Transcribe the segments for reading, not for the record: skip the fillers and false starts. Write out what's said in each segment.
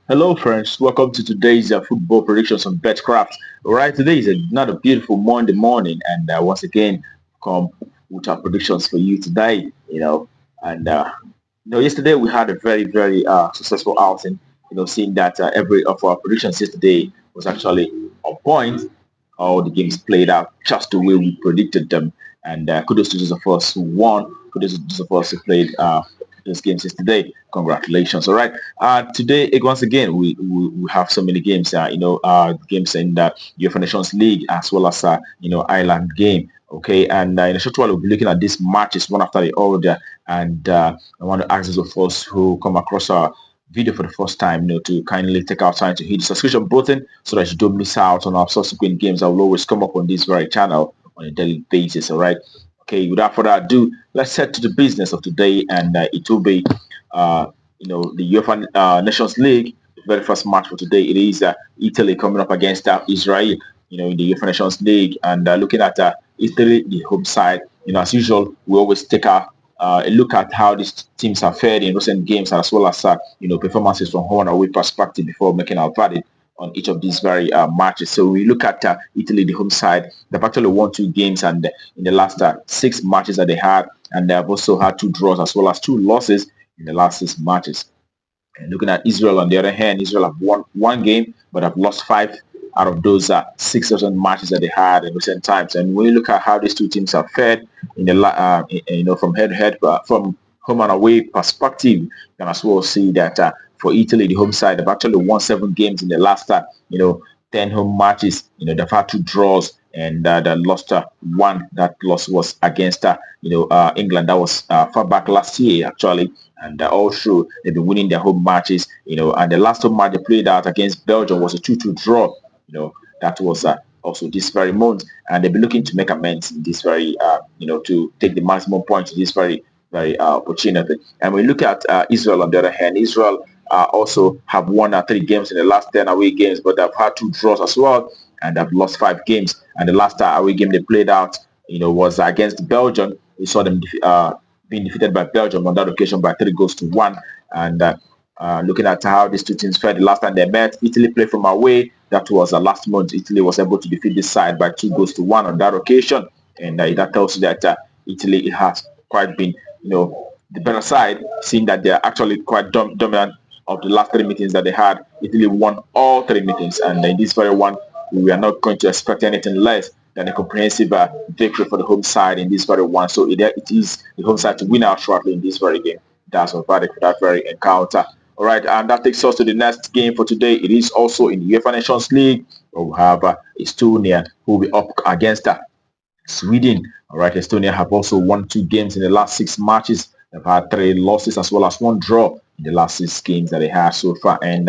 Hello, friends. Welcome to today's football predictions on Betcraft. All right, today is another beautiful Monday morning, and once again, come with our predictions for you today. And yesterday we had a very successful outing. Seeing that every of our predictions yesterday was actually on point. All the games played out just the way we predicted them, and kudos to those of us who won. Kudos to those of us who played those games yesterday. Congratulations! All right. Today, once again, we have so many games. Games in the UEFA Nations League as well as Ireland game. Okay, and in a short while we'll be looking at these matches one after the other. And I want to ask those of us who come across our video for the first time, to kindly take our time to hit the subscription button so that you don't miss out on our subsequent games that will always come up on this very channel on a daily basis. All right. Okay, without further ado, let's head to the business of today, and it will be, the UEFA Nations League. The very first match for today, it is Italy coming up against Israel. In the UEFA Nations League, and looking at Italy, the home side. As usual, we always take a look at how these teams have fared in recent games, as well as performances from home and away perspective before making our verdict on each of these very matches. So we look at Italy, the home side. They've actually won two games, and in the last six matches that they had, and they have also had two draws as well as two losses in the last six matches. And looking at Israel, on the other hand, Israel have won one game, but have lost five out of those six different matches that they had in recent times. And when you look at how these two teams have fared in the from head to head, from home and away perspective, you can as well see that for Italy, the home side, they've actually won seven games in the last 10 home matches. They've had two draws, and they lost one. That loss was against England. That was far back last year, actually. And also they've been winning their home matches. And the last home match they played out against Belgium was a 2-2 draw. That was also this very month, and they'll be looking to make amends in this very, to take the maximum points in this very opportunity. And we look at Israel on the other hand. Israel also have won three games in the last 10 away games, but they've had two draws as well, and they've lost five games. And the last away game they played out, was against Belgium. We saw them being defeated by Belgium on that occasion by 3-1. And looking at how these two teams fared the last time they met, Italy played from away. That was last month. Italy was able to defeat this side by 2-1 on that occasion. And that tells you that Italy has quite been, the better side, seeing that they're actually quite dominant of the last three meetings that they had. Italy won all three meetings, and in this very one, we are not going to expect anything less than a comprehensive victory for the home side in this very one. So it is the home side to win out shortly in this very game. That's our verdict for that very encounter. All right, and that takes us to the next game for today. It is also in the UEFA Nations League, where we have Estonia, who will be up against Sweden. All right, Estonia have also won two games in the last six matches. They've had three losses as well as one draw in the last six games that they have so far. And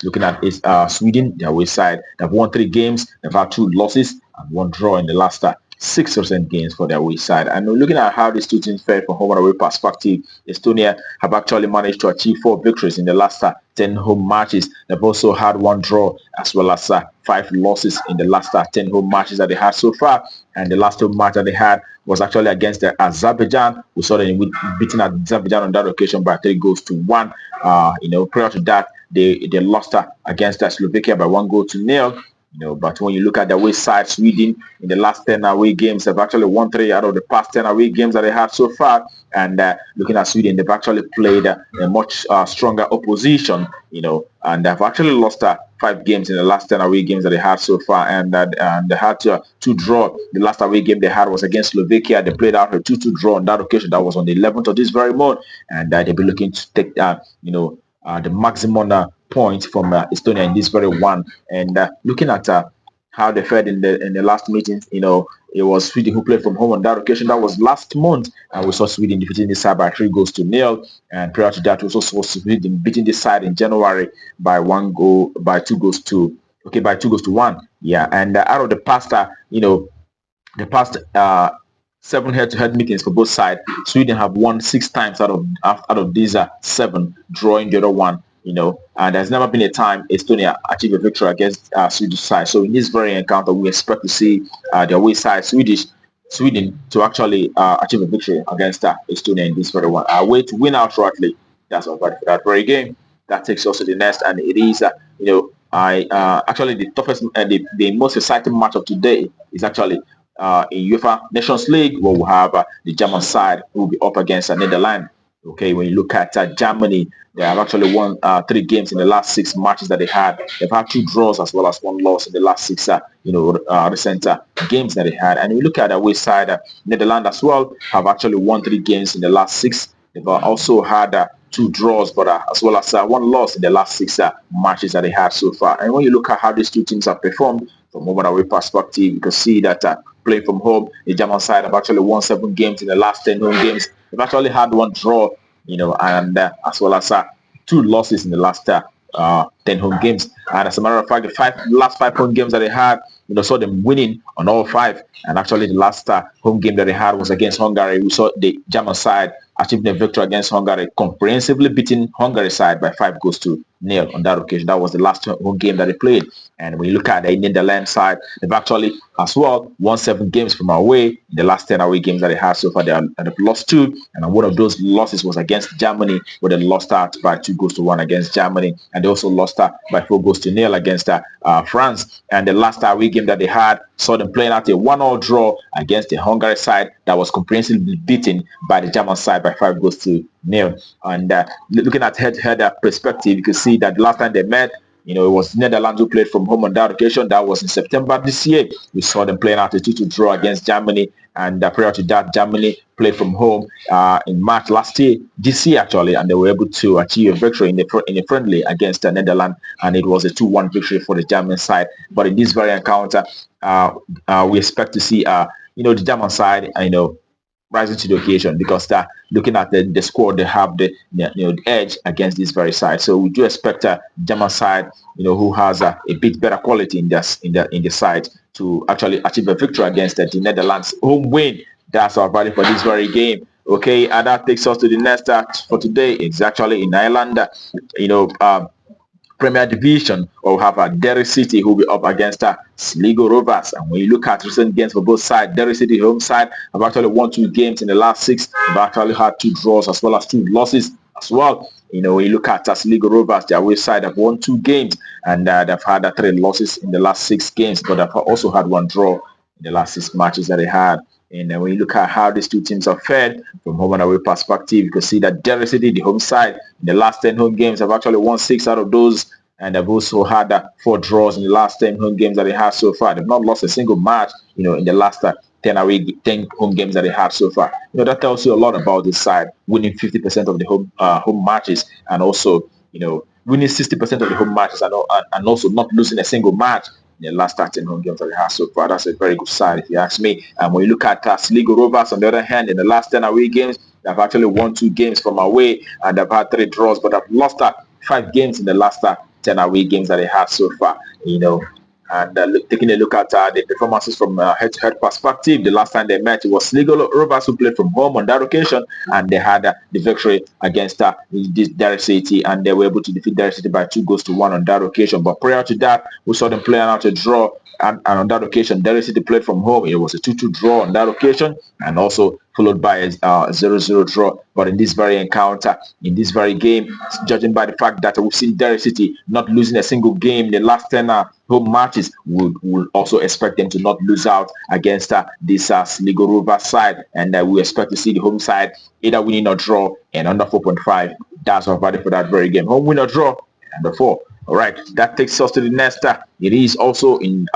looking at Sweden, their away side, they've won three games. They've had two losses and one draw in the last six recent games for their away side. And looking at how these two teams fared from home and away perspective, Estonia have actually managed to achieve four victories in the last 10 home matches. They've also had one draw as well as five losses in the last 10 home matches that they had so far. And the last home match that they had was actually against Azerbaijan. We saw them beating Azerbaijan on that occasion by 3-1. Prior to that, they lost against Slovakia by 1-0. But when you look at the away side, Sweden in the last 10 away games have actually won three out of the past 10 away games that they had so far. And looking at Sweden, they've actually played a much stronger opposition, and they've actually lost five games in the last 10 away games that they had so far. And they had to draw. The last away game they had was against Slovakia. They played out a 2-2 draw on that occasion. That was on the 11th of this very month. And they'll be looking to take, the maximum points from Estonia in this very one. And looking at how they fared in the last meeting, it was Sweden who played from home on that occasion. That was last month, and we saw Sweden defeating this side by 3-0. And prior to that, we also saw Sweden beating this side in January by by 2-1. Yeah, and out of the past, the past seven head-to-head meetings for both sides, Sweden have won six times out of these seven, drawing the other one. And there's never been a time Estonia achieved a victory against Swedish side. So in this very encounter, we expect to see the away side Sweden to actually achieve a victory against Estonia in this very one. Way to win out shortly. That's all for that very game. That takes us to the next, and it is I actually the toughest, the most exciting match of today is actually in UEFA Nations League, where we have the German side who will be up against Netherlands. Okay, when you look at Germany, they have actually won 3 games in the last 6 matches that they had. They've had 2 draws as well as 1 loss in the last 6, recent games that they had. And we look at the away side, Netherlands as well have actually won 3 games in the last 6. They've also had 2 draws, but as well as 1 loss in the last 6 matches that they had so far. And when you look at how these two teams have performed from home and away perspective, you can see that playing from home, the German side have actually won 7 games in the last 10 home games. They've actually had 1 draw, and as well as 2 losses in the last 10 home games. And as a matter of fact, the last 5 home games that they had, saw them winning on all 5. And actually, the last home game that they had was against Hungary. We saw the German side achieving a victory against Hungary, comprehensively beating Hungary side by 5-0 on that occasion. That was the last home game that they played. And when you look at the Netherlands side, they've actually as well won 7 games from away. In the last 10 away games that they had so far, they've lost 2. And one of those losses was against Germany, where they lost out by 2-1 against Germany. And they also lost by 4-0 against France. And the last away game that they had saw them playing out a 1-1 draw against the Hungary side that was comprehensively beaten by the German side by 5-0. And looking at head-to-head perspective, you can see that the last time they met, it was Netherlands who played from home on that occasion. That was in September this year. We saw them playing out a 2-2 draw against Germany. And prior to that, Germany played from home in March this year actually, and they were able to achieve a victory in a friendly against the Netherlands, and it was a 2-1 victory for the German side. But in this very encounter, we expect to see the German side, rising to the occasion, because looking at the squad, they have the edge against this very side. So we do expect a German side, who has a bit better quality in the side, to actually achieve a victory against the Netherlands. Home win. That's our value for this very game. Okay, and that takes us to the next for today. It's actually in Ireland. Premier Division, or we have Derry City who will be up against Sligo Rovers. And when you look at recent games for both sides, Derry City home side have actually won 2 games in the last 6. They've actually had 2 draws as well as 2 losses as well. When you look at Sligo Rovers, their away side have won 2 games, and they've had 3 losses in the last 6 games, but they've also had 1 draw in the last 6 matches that they had. And when you look at how these two teams are fared from home and away perspective, you can see that Derry City, the home side, in the last 10 home games have actually won 6 out of those, and they've also had 4 draws in the last 10 home games that they had so far. They've not lost a single match, in the last 10 home games that they had so far. That tells you a lot about this side, winning 50% of the home matches, and also, winning 60% of the home matches, and also not losing a single match in the last 13 home games that they have so far. That's a very good side, if you ask me. And when you look at Sligo Rovers, on the other hand, in the last 10 away games, they've actually won 2 games from away, and they've had 3 draws, but they've lost 5 games in the last 10 away games that they have so far. And taking a look at the performances from head-to-head perspective, the last time they met, it was Sligo Rovers who played from home on that occasion, and they had the victory against Derry City, and they were able to defeat Derry City by 2-1 on that occasion. But prior to that, we saw them playing out a draw, and on that occasion, Derry City played from home. It was a 2-2 draw on that occasion, and also followed by a 0-0 draw. But in this very encounter, in this very game, judging by the fact that we've seen Derry City not losing a single game in the last 10 home matches, we'll also expect them to not lose out against this Sligo Rovers side. And we expect to see the home side either winning or draw, and under 4.5. That's our value for that very game. Home win or draw, under 4. All right, that takes us to the next. It is also in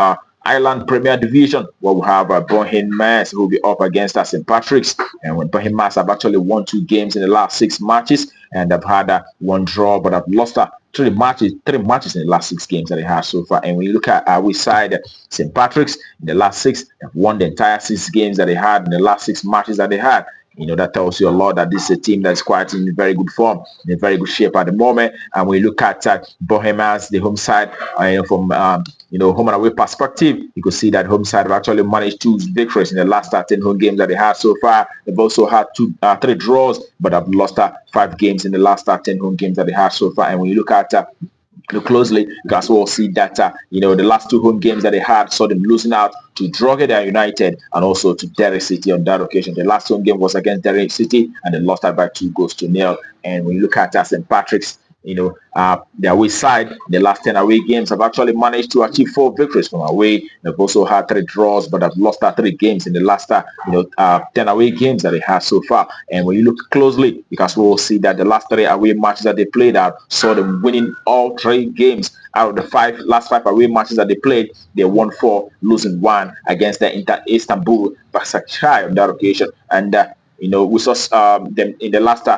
Ireland Premier Division, where we have Bohemians who will be up against St. Patrick's. And when Bohemians have actually won 2 games in the last 6 matches, and they've had 1 draw, but have lost 3 matches in the last 6 games that they have so far. And when you look at our side, St. Patrick's, in the last 6, they've won the entire 6 games that they had in the last 6 matches that they had. That tells you a lot that this is a team that's quite in very good form, in very good shape at the moment. And when you look at Bohemians, the home side, from home and away perspective, you can see that home side have actually managed 2 victories in the last 10 home games that they had so far. They've also had 3 draws, but have lost 5 games in the last 10 home games that they had so far. And when you look at closely, you can as well see that the last 2 home games that they had saw them losing out to Drogheda United and also to Derry City on that occasion. The last home game was against Derry City, and they lost out by 2-0. And when you look at St. Patrick's, the away side in the last 10 away games have actually managed to achieve 4 victories from away. They've also had 3 draws, but have lost that 3 games in the last 10 away games that they have so far. And when you look closely, you can also see that the last 3 away matches that they played out saw them winning all 3 games out of the last five away matches that they played. They won 4, losing 1 against the Istanbul Başakşehir on that occasion. And we saw them in the last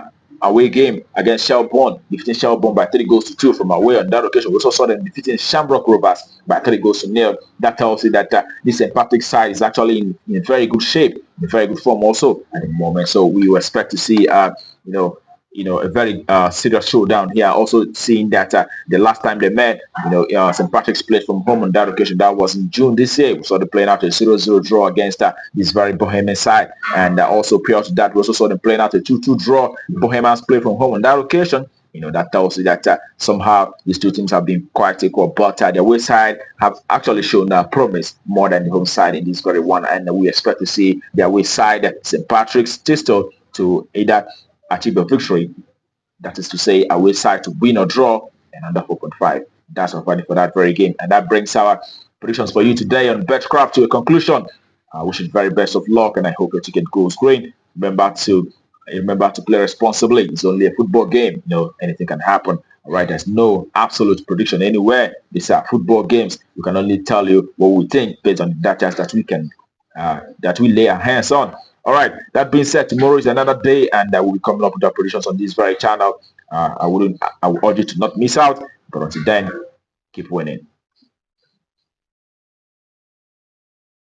away game against Shelbourne, defeating Shelbourne by 3 goals to 2 from away. On that occasion, we also saw them defeating Shamrock Rovers by 3 goals to 0. That tells you that this St. Patrick's side is actually in very good shape, in very good form also at the moment. So we will expect to see, a very serious showdown here. Also seeing that the last time they met, St. Patrick's played from home on that occasion. That was in June this year. We saw them playing out a 0-0 draw against this very Bohemian side. And also prior to that, we also saw them playing out a 2-2 draw. Bohemians played from home on that occasion. That tells you that somehow these two teams have been quite equal, but the away side have actually shown promise more than the home side in this very one. And we expect to see the away side, St. Patrick's, Statistical, to either achieve a victory, that is to say, away side to win or draw, and under 4.5. That's our value for that very game. And that brings our predictions for you today on Betcraft to a conclusion. I wish you the very best of luck, and I hope your ticket goes green. Remember to play responsibly. It's only a football game. Anything can happen. All right, there's no absolute prediction anywhere. These are football games. We can only tell you what we think based on the data that we lay our hands on. All right, that being said, tomorrow is another day, and we'll be coming up with our predictions on this very channel. I would urge you to not miss out. But until then, keep winning.